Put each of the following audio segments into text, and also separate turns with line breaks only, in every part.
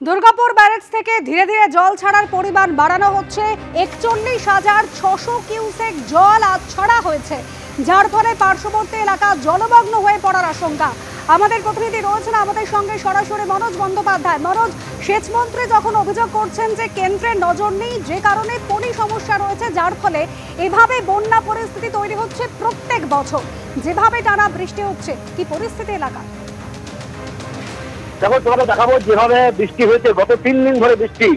Durgapur barrage থেকে ধীরে ধীরে জল ছাড়ার পরিমাণ বাড়ানো হচ্ছে। ৪১,৬০০ কিউসেক জল আজ ছাড়া হয়েছে, যার ফলে পার্শ্ববর্তী এলাকা জলমগ্ন হয়ে পড়ার আশঙ্কা। আমাদের প্রতিনিধি রয়েছেন আমাদের সঙ্গে সরাসরি মনোজ বন্দ্যোপাধ্যায়। মনোজ, সেচমন্ত্রী যখন অভিযোগ করছেন যে কেন্দ্রের নজর নেই, যে কারণে পরি সমস্যা রয়েছে, যার ফলে এভাবে বন্যা পরিস্থিতি তৈরি হচ্ছে প্রত্যেক বছর, যেভাবে টানা বৃষ্টি হচ্ছে, কি পরিস্থিতি এলাকা?
দেখো, তোমাকে দেখাবো যেভাবে বৃষ্টি হয়েছে গত 3 দিন ধরে বৃষ্টি।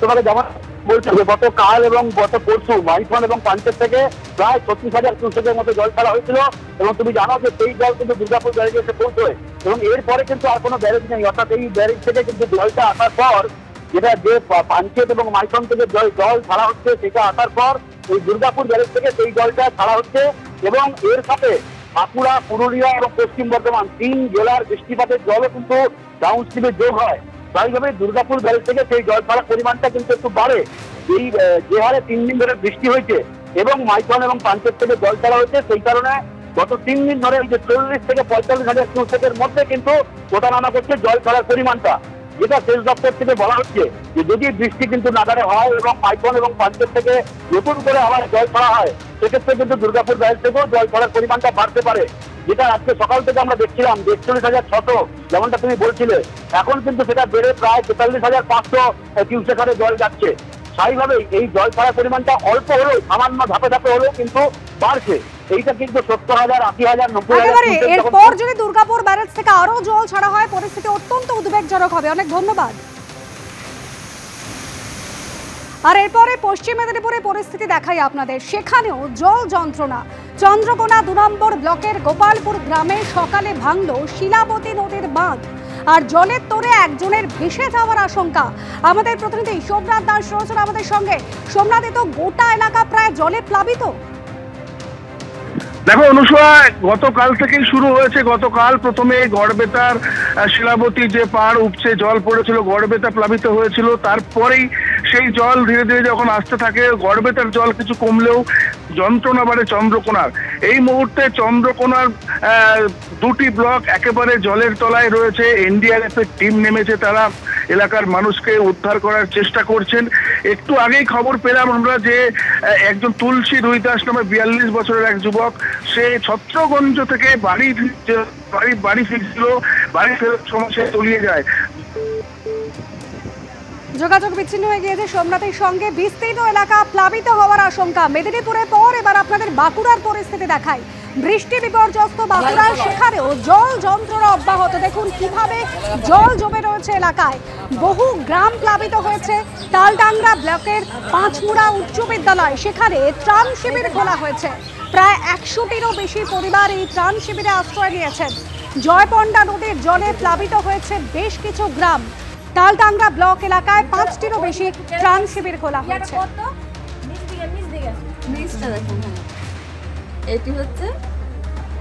তোমাকে যেমন বলছে গতকাল এবং গত পরশু মাইথন এবং পাঞ্চের থেকে প্রায় 36,000 কিউসেকের মতো জল ছাড়া হয়েছিল, এবং তুমি জানো যে সেই জল কিন্তু দুর্গাপুর ব্যারেজে এসে পৌঁছয়, এবং এরপরে কিন্তু আর কোনো ব্যারেজ নেই। অর্থাৎ এই ব্যারেজ থেকে কিন্তু জলটা আসার পর, যেটা যে পাঞ্চেত এবং মাইথন থেকে জল ছাড়া হচ্ছে, সেটা আসার পর এই দুর্গাপুর ব্যারেজ থেকে সেই জলটা ছাড়া হচ্ছে, এবং এর সাথে বাঁকুড়া, পুরুলিয়া এবং পশ্চিম বর্ধমান 3 জেলার বৃষ্টিপাতের জলও কিন্তু ডাউনস্ট্রিমে যোগ হয়। স্বাভাবিকভাবে দুর্গাপুর ব্যারেজ থেকে সেই জল ছাড়ার পরিমাণটা কিন্তু একটু বাড়ে। এই যে হারে 3 দিন ধরে বৃষ্টি হয়েছে এবং মাইথন এবং পাঞ্চেত থেকে জল ছাড়া হয়েছে, সেই কারণে গত 3 দিন ধরে এই যে 40 থেকে 45,000 কিউসেকের মধ্যে কিন্তু ওঠানামা করছে জল ছাড়ার পরিমাণটা। যেটা সেচ দপ্তর থেকে বলা হচ্ছে যে যদি বৃষ্টি কিন্তু নাগারে হয় এবং মাইথন এবং পাঞ্চেত থেকে নতুন করে আবার জল ছাড়া হয়, সেক্ষেত্রে কিন্তু দুর্গাপুর ব্যারেজ থেকেও জল ছাড়ার পরিমাণটা বাড়তে পারে। যেটা আজকে সকাল থেকে আমরা দেখছিলাম 41,600, যেমনটা তুমি বলছিলে, এখন কিন্তু সেটা বেড়ে প্রায় 43,500 কিউসেক হারে জল যাচ্ছে। স্বাভাবিকভাবেই এই জল ছাড়ার পরিমাণটা অল্প হলেও, সামান্য ধাপে ধাপে হলেও কিন্তু বাড়ছে। এইটা কিন্তু 70,000, 80,000, 90,000।
এরপর যদি দুর্গাপুর ব্যারেজ থেকে আরো জল ছাড়া হয়, পরিস্থিতি অত্যন্ত উদ্বেগজনক হবে। অনেক ধন্যবাদ। আর এরপরে পশ্চিম মেদিনীপুরে পরিস্থিতি দেখাই আপনাদের। সেখানেও জল যন্ত্রণা। চন্দ্রকোনা 2 নম্বর ব্লকের গোপালপুর গ্রামে সকালে ভাঙল শিলাবতী নদীর বাঁধ, আর জলের তোড়ে একজনের ভেসে যাওয়ার আশঙ্কা। আমাদের প্রতিনিধি সোমনাথ দাস রয়েছেন আমাদের সঙ্গে। সোমনাথ, তো গোটা এলাকা প্রায় জলে প্লাবিত।
দেখো অনুসয়া, গতকাল থেকেই শুরু হয়েছে। গতকাল প্রথমে গড়বেতার শিলাবতী যে পাড় উপচে জল পড়েছিল, গড়বেতা প্লাবিত হয়েছিল। তারপরেই সেই জল ধীরে ধীরে যখন আসতে থাকে, গড়বেতার জল কিছু কমলেও যন্ত্রণা বাড়ে চন্দ্রকোনার। এই মুহূর্তে চন্দ্রকোনার 2টি ব্লক একেবারে জলের তলায় রয়েছে। এনডিআরএফ এর টিম নেমেছে, তারা এলাকার মানুষকে উদ্ধার করার চেষ্টা করছেন। একটু আগেই খবর পেলাম আমরা যে একজন তুলসী রুইদাস নামে 42 বছরের এক যুবক, সে ছত্রগঞ্জ থেকে বাড়ি ফিরছিল, বাড়ি ফেরার সময় সে তলিয়ে যায়।
যোগাযোগ বিচ্ছিন্ন হয়ে গিয়েছে সোমনাথের সঙ্গে। বিস্তীর্ণ এলাকা প্লাবিত হওয়ার আশঙ্কা। মেদিনীপুরের পর এবার আপনাদের বাঁকুড়ার পরিস্থিতি দেখাই। বৃষ্টি বিপর্যস্ত বাঁকুড়ার, সেখানেও জল যন্ত্রণা অব্যাহত। দেখুন কিভাবে জল জমে রয়েছে এলাকায়। বহু গ্রাম প্লাবিত হয়েছে। তালডাংরা ব্লকের পাঁচমুড়া উচ্চ বিদ্যালয়, সেখানে ত্রাণ শিবির খোলা হয়েছে। প্রায় 100টিরও বেশি পরিবার এই ত্রাণ শিবিরে আশ্রয় নিয়েছেন। জয়পন্ডা নদীর জলে প্লাবিত হয়েছে বেশ কিছু গ্রাম। তালডাংরা ব্লক এলাকায় 5টিরও বেশি ত্রাণ শিবির খোলা হয়েছে।
এটি হচ্ছে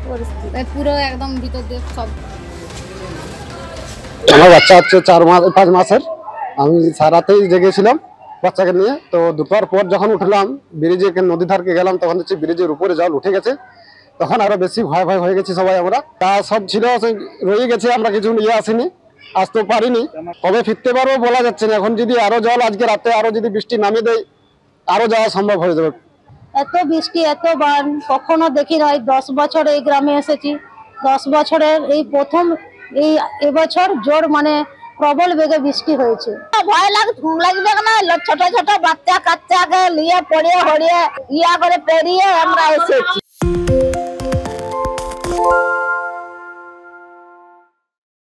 পরিস্থিতি, পুরো একদম ভিতর দিয়ে সব।
আমার বাচ্চা হচ্ছে 4-5 মাসের। আমি সারাতেই জেগেছিলাম বাচ্চাকে নিয়ে। তো দুপুর পর যখন উঠলাম, ব্রিজে নদী ধারকে গেলাম, তখন হচ্ছে ব্রিজের উপরে জল উঠে গেছে। তখন আরো বেশি ভয় হয়ে গেছি সবাই। আমরা তা সব ছিল রয়ে গেছে, আমরা কিছু নিয়ে আসিনি, আসতেও পারিনি। কবে ফিরতে পারবো বলা যাচ্ছে না। এখন যদি আরো জল আজকে রাতে আরো যদি বৃষ্টি নামিয়ে দেয়, আরো যাওয়া সম্ভব হয়ে যাবে।
এত বৃষ্টি, এত বান কখনো দেখি নাই। 10 বছর এই গ্রামে এসেছি। 10 বছরের এই প্রথম এবছর জোর মানে প্রবল বেগে বৃষ্টি হয়েছে। ভয় লাগবে না। ছোট ছোট বাচ্চা কাচ্চাকে নিয়ে পড়িয়ে ইয়া করে পেরিয়ে আমরা এসেছি।